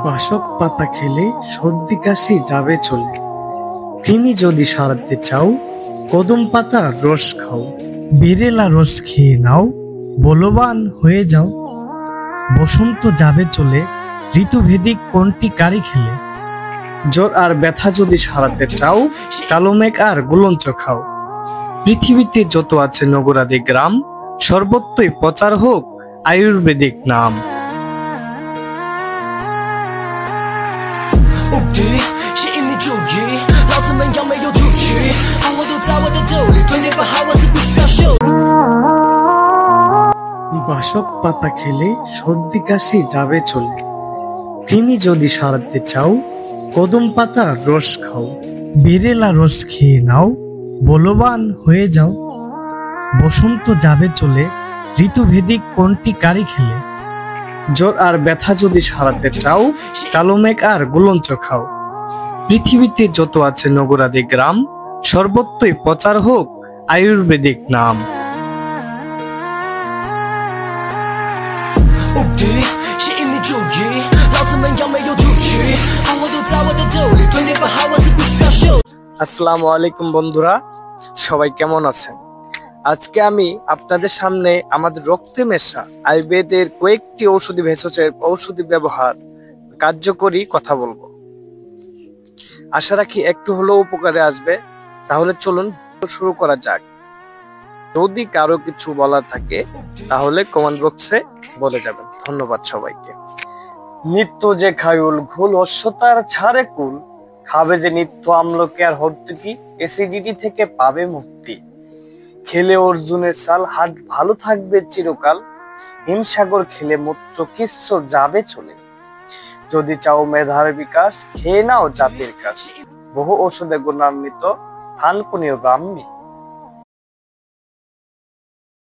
বাসক পাতা খেলে সর্দি কাশি যাবে চলে। কৃমি যদি সারাতে চাও কদম পাতার রস খাও। বেরেলা রস খেয়ে নাও, বলবান হয়ে যাও। বসন্ত যাবে চলে, ঋতুভেদিক কোনটি কারি খেলে। জ্বর আর ব্যথা যদি সারাতে চাও কালো মেঘ আর গুলঞ্চ খাও। পৃথিবীতে যত আছে নগরাদি গ্রাম, সর্বত্রই প্রচার হোক আয়ুর্বেদিক নাম। বাসক পাতা খেলে সর্দি কাশি যাবে চলে। কৃমি যদি সারাতে চাও কদম পাতার রস খাও। বেরেলা রস খেয়ে নাও, বলবান হয়ে যাও। বসন্ত যাবে চলে, ঋতুভেদিক কোনটি কারি খেলে। জ্বর আর ব্যথা যদি সারাতে চাও কালো মেঘ আর গুলঞ্চ খাও। পৃথিবীতে যত আছে নগরাদি গ্রাম, সর্বত্রই প্রচার হোক আয়ুর্বেদিক নাম। আসসালামু আলাইকুম বন্ধুরা, সবাই কেমন আছেন? আজকে আমি আপনাদের সামনে আমাদের রক্তে মেশা আয়ুর্বেদের কয়েকটি ঔষধি ভেষজের ঔষধি ব্যবহার কার্যকরী কথা বলবো। আশা রাখি একটু হলেও উপকারে আসবে। তাহলে চলুন শুরু করা যাক। যদি কারো কিছু বলার থাকে তাহলে কমেন্ট বক্সে বলে যাবেন। ধন্যবাদ সবাইকে। নিত্য যে খায়ুল ঘুল অশ্বতার ছাড়ে কুল, খাবে যে নিত্য আমলকি আর হর্তুকি, অ্যাসিডিটি থেকে পাবে মুক্তি। খেলে অর্জুনের চাল, হাট ভালো থাকবে চিরকাল। হিমসাগর খেলে মূত্র কিচ্ছর যাবে চলে। যদি চাও মেধার বিকাশ, খেয়ে নাও জাতির কাশ। বহু ঔষধে গুণান্বিত থানকুনি ব্রাহ্মী।